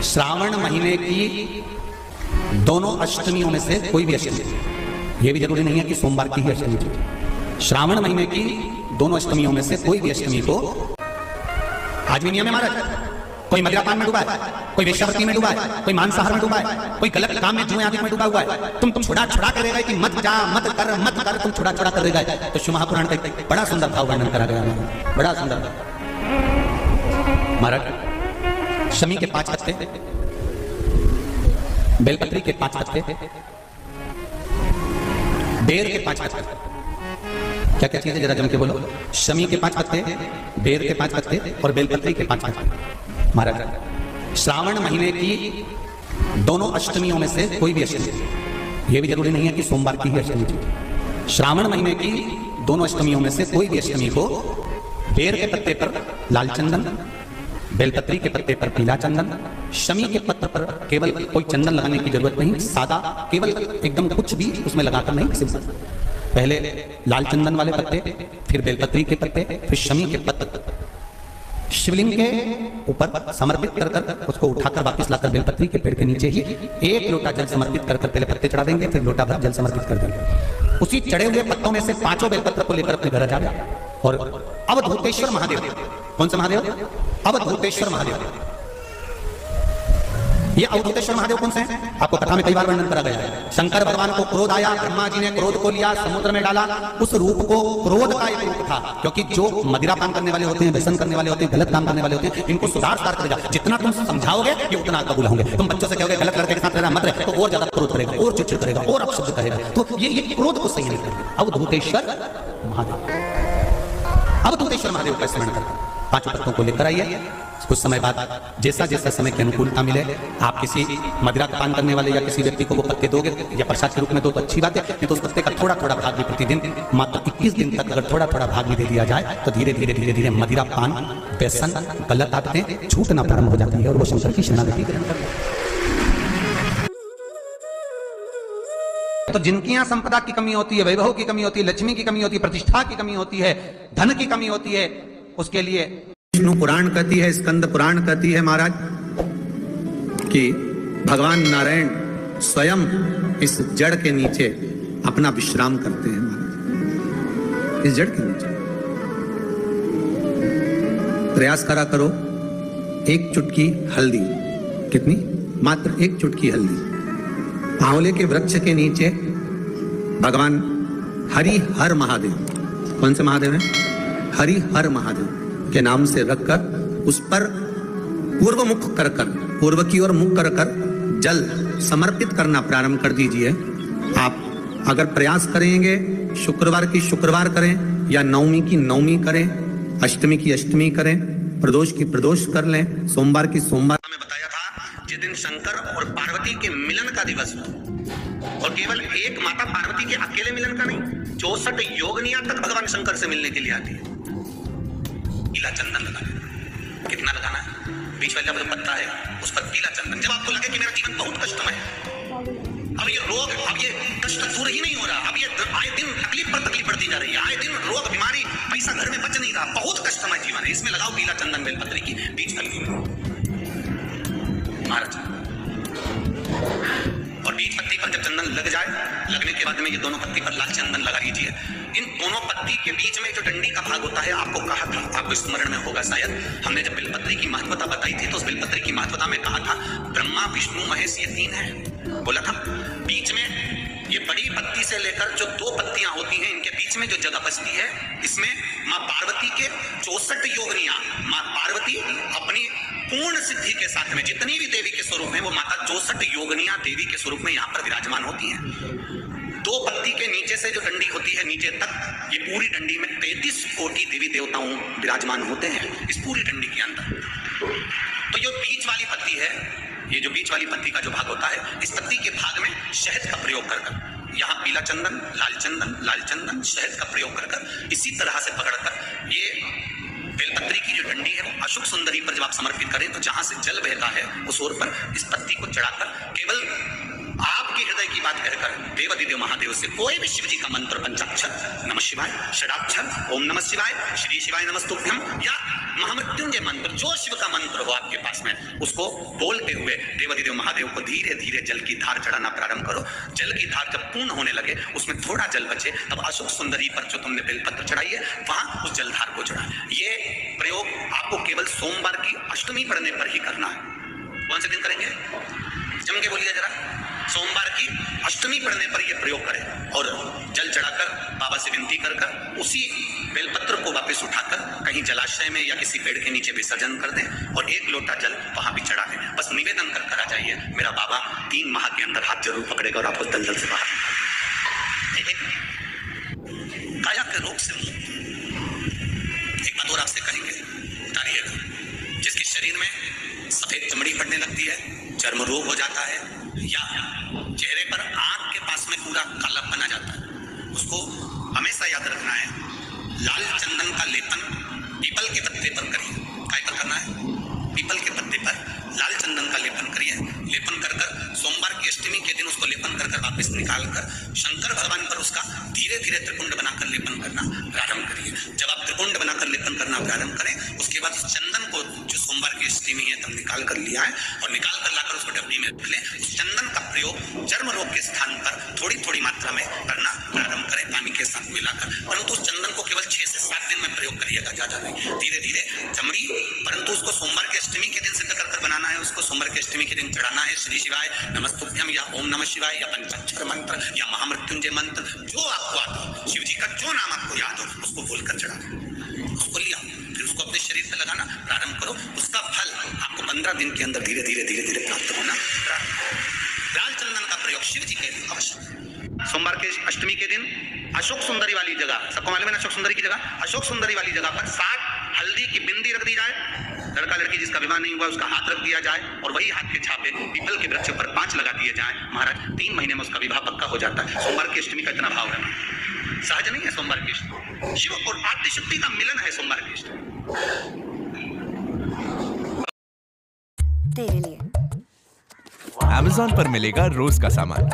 श्रावण महीने की दोनों अष्टमियों में से कोई भी अष्टमी, ये भी जरूरी नहीं है कि सोमवार की ही अष्टमी थी। श्रावण महीने की दोनों अष्टमियों में से कोई भी अष्टमी को, आज भी नियम है महाराज, कोई मदिरापान में डूबा है, कोई वेश्यावृत्ति में डूबा है, कोई मांसाहार में डूबा है, कोई गलत काम में जुए आदि में डूबा हुआ है, तुम छुड़ा कर रह कि मत जा मत कर तुम छुड़ा कर रह गए। तो शिव महापुराण का बड़ा सुंदर भाव वर्णन करा गया है, बड़ा सुंदर। महाराज शमी के 5 पत्ते, बेलपत्री के 5 पत्ते, बेर के 5 पत्ते, क्या क्या चीजें जरा जम के बोलो। शमी के 5 पत्ते, बेर के 5 पत्ते और बेलपत्री के 5 पत्ते। महाराज श्रावण महीने की दोनों अष्टमियों में से कोई भी अष्टमी, ये भी जरूरी नहीं है कि सोमवार की ही अष्टमी थी। श्रावण महीने की दोनों अष्टमियों में से कोई भी अष्टमी को बेर के पत्ते पर लाल चंदन, बेलपत्री के पत्ते पर पीला चंदन, शमी के पत्र पर केवल कोई चंदन लगाने की जरूरत नहीं, सादा केवल एकदम कुछ भी उसमें लगाकर नहीं, सिंपल पहले लाल चंदन वाले पत्ते, फिर बेलपत्री के पत्ते, फिर शमी के पत्ते शिवलिंग के ऊपर समर्पित कर उसको उठाकर वापस लाकर बेलपत्री के पेड़ के नीचे ही 1 लोटा जल समर्पित कर पहले पत्ते चढ़ा देंगे, फिर लोटा भर जल समर्पित कर देंगे। उसी चढ़े हुए पत्तों में से 5 बेलपत्र को लेकर अपने घर जा गया और अवधूतेश्वर महादेव, कौन सा महादेव? अवधूतेश्वर महादेव। ये अवधूतेश्वर महादेव कौन से हैं? आपको कथा में कई बार वर्णन करा गया है। शंकर भगवान को क्रोध आया, ब्रह्मा जी ने क्रोध को लिया, समुद्र में डाला। उस रूप को क्रोध का एक रूप था, क्योंकि जो मदिरापान करने वाले होते हैं, व्यसन करने वाले होते हैं, गलत काम करने वाले होते हैं, इनको सुधार करेगा। जितना तुम समझाओगे ये उतना कबूल होंगे। तुम बच्चों से कहोगे गलत लड़के के साथ रहना मत रहे, तो और ज्यादा क्रोध करेगा, और चिड़चिड़ करेगा, और अपशब्द करेगा। तो ये क्रोध को सही नहीं करते। अवधूतेश्वर महादेव, अवधूतेश्वर महादेव का स्मरण करते 5 पत्तों को लेकर आइए। कुछ समय बाद जैसा जैसा समय की अनुकूलता मिले, आप किसी मदिरा पान करने वाले या किसी व्यक्ति को वो पत्ते दोगे या प्रसाद के रूप में दो तो अच्छी बात है, नहीं तो उस पत्ते का थोड़ा थोड़ा भाग भी प्रतिदिन मात्र 21 दिन तक अगर थोड़ा थोड़ा भाग भी दे दिया जाए तो धीरे धीरे मदिरा पान, व्यसन, गलत आदतें छूटना प्रारंभ हो जाती है और वो शंकर की शरणागति ग्रहण करते हैं। तो जिनकी यहाँ संपदा की कमी होती है, वैभव की कमी होती है, लक्ष्मी की कमी होती है, प्रतिष्ठा की कमी होती है, धन की कमी होती है, उसके लिए विष्णु पुराण कहती है, स्कंद पुराण कहती है महाराज कि भगवान नारायण स्वयं इस जड़ के नीचे अपना विश्राम करते हैं महाराज, इस जड़ के नीचे। प्रयास करा करो, 1 चुटकी हल्दी, कितनी? मात्र 1 चुटकी हल्दी, आंवले के वृक्ष के नीचे भगवान हरि हर महादेव, कौन से महादेव हैं? हरि हर महादेव के नाम से रखकर उस पर पूर्व मुख कर पूर्व की ओर मुख कर जल समर्पित करना प्रारंभ कर दीजिए। आप अगर प्रयास करेंगे, शुक्रवार की शुक्रवार करें या नवमी की नवमी करें, अष्टमी की अष्टमी करें, प्रदोष की प्रदोष कर लें, सोमवार की सोमवार। हमें बताया था जिस दिन शंकर और पार्वती के मिलन का दिवस हो, और केवल एक माता पार्वती के अकेले मिलन का नहीं, 64 योगिनियां तक भगवान शंकर से मिलने के लिए आती है। पीला चंदन लगाना, कितना लगाना है? बीच वाला जो पत्ता है उस पर पीला चंदन। जब आपको लगे कि मेरा जीवन बहुत कष्टमय है, अब ये रोग, अब ये कष्ट दूर ही नहीं हो रहा, अब ये आए दिन तकलीफ पर तकलीफ बढ़ती जा रही है, आए दिन रोग बीमारी, पैसा घर में बच नहीं रहा, बहुत कष्टमय जीवन है, इसमें लगाओ पीला चंदन बेलपत्री की बीच वाली महाराज। और बीच पत्ती पर जब चंदन लग जाए, लगने के बाद में ये दोनों पत्ती पर लाल चंदन लगा दीजिए। इन दोनों पत्ती के बीच में जो डंडी का भाग होता है, आपको कहा था, आपको स्मरण में होगा शायद, हमने जब बेलपत्री की महत्वता बताई थी तो उस बेलपत्री की महत्वता में कहा था ब्रह्मा विष्णु महेश ये 3 है, बोला था। बीच में ये बड़ी पत्ती से लेकर जो 2 पत्तियां होती हैं, इनके बीच में जो जगह बचती है, इसमें माँ पार्वती के 64 योगिनियां, माँ पार्वती अपनी पूर्ण सिद्धि के साथ में जितनी भी देवी के स्वरूप हैं, वो माता 64 योगिनियां देवी के स्वरूप में यहाँ पर विराजमान होती हैं। 2 पत्ती के नीचे से जो डंडी होती है नीचे तक, ये पूरी डंडी में 33 कोटि देवी देवताओं विराजमान होते हैं इस पूरी डंडी के अंदर। तो ये बीच वाली पत्ती है, ये जो बीच वाली पत्ती का जो भाग होता है, इस पत्ती के भाग में शहद का प्रयोग कर यहाँ पीला चंदन, लाल चंदन, शहद का प्रयोग कर इसी तरह से पकड़कर ये बेलपत्री की जो डंडी है वो अशुक सुंदरी पर जब आप समर्पित करें तो जहां से जल बहता है उस ओर पर इस पत्ती को चढ़ाकर केवल आपके हृदय हृदय की बात कहकर देवाधिदेव महादेव से कोई भी शिव जी का मंत्र पंचाक्षर नमः शिवाय, षडाक्षर ओम नमः शिवाय, श्री शिवाय नमस्तुभ्यम या महामृत्युंजय मंत्र, जो शिव का मंत्र हो आपके पास में, उसको बोलते हुए देवाधिदेव महादेव को धीरे धीरे जल की धार चढ़ाना प्रारंभ करो। जल की धार जब पूर्ण होने लगे, उसमें थोड़ा जल बचे, तब अशोक सुंदरी पर जो तुमने बेलपत्र चढ़ाई है वहां उस जलधार को चढ़ा। ये प्रयोग आपको केवल सोमवार की अष्टमी पढ़ने पर ही करना है। कौन से दिन करेंगे? जम के बोलिए जरा। सोमवार की अष्टमी पढ़ने पर यह प्रयोग करें और जल चढ़ाकर बाबा से विनती कर कर उसी बेलपत्र को वापस उठाकर कहीं जलाशय में या किसी पेड़ के नीचे विसर्जन कर दें और 1 लोटा जल वहां भी चढ़ा दें। बस निवेदन कर कर आ जाइए, मेरा बाबा 3 माह के अंदर हाथ जरूर पकड़ेगा और आपको दलदल से बाहर काया के रोग से मुक्त। एक बात और आपसे कहेंगे, उतारिएगा। जिसके शरीर में सफेद चमड़ी पड़ने लगती है, चर्म रोग हो जाता है या चेहरे पर आंख के पास में पूरा काला बना जाता है, उसको हमेशा याद रखना है, लाल चंदन का लेपन पीपल के पत्ते पर करिए। काय पर करना है? पीपल के पत्ते पर लाल चंदन का लेपन करिए। लेपन कर कर सोमवार की अष्टमी के दिन उसको लेपन कर कर वापस निकाल कर शंकर भगवान पर उसका धीरे धीरे त्रिकुंड बनाकर लेपन करना प्रारंभ करिए। जब आप त्रिकुंड बनाकर लेपन करना प्रारंभ करें, उसके बाद चंदन को, जो सोमवार की अष्टमी है तब निकाल कर लिया है, और निकाल कर लाकर उसको डब्बी में रख लें। उस चंदन का प्रयोग चर्म रोग के स्थान पर थोड़ी थोड़ी मात्रा में करना प्रारंभ करें, पानी के साथ मिलाकर। परंतु उस चंदन को केवल 6 से 7 दिन में प्रयोग करिएगा, ज्यादा नहीं। धीरे धीरे चमड़ी, परंतु उसको सोमवार के अष्टमी के दिन सिद्ध कर बनाना है। उसको सोमवार के अष्टमी के दिन चढ़ाना है श्री शिवाय नमस्तुभ्यम या ओम नमः शिवाय या पंचाक्षर मंत्र या महामृत्युंजय मंत्र, जो आपको आता हो, शिव जी का जो नाम आपको याद हो, उसको बोलकर चढ़ा दें। उसको लिया, फिर उसको अपने शरीर पर लगाना प्रारंभ करो। उसका फल आपको 15 दिन के अंदर धीरे धीरे धीरे धीरे प्राप्त होना। लाल चंदन का प्रयोग शिव जी के लिए अवश्य। सोमवार के अष्टमी के दिन अशोक सुंदरी वाली जगह, सबको मालूम है ना अशोक सुंदरी की जगह, अशोक सुंदरी वाली जगह पर 7 हल्दी की बिंदी रख दी जाए। लड़का लड़की जिसका विवाह नहीं हुआ उसका हाथ रख दिया जाए और वही हाथ के छापे पीपल के वृक्ष पर 5 लगा दिए जाए। महाराज 3 महीने में उसका विवाह पक्का हो जाता है। सोमवार की अष्टमी का इतना भाव है, सहज नहीं है। सोमवार की अष्टमी शिव और आदिशक्ति का मिलन है। सोमवार की अष्टमी तेरे लिए Amazon पर मिलेगा रोज का सामान।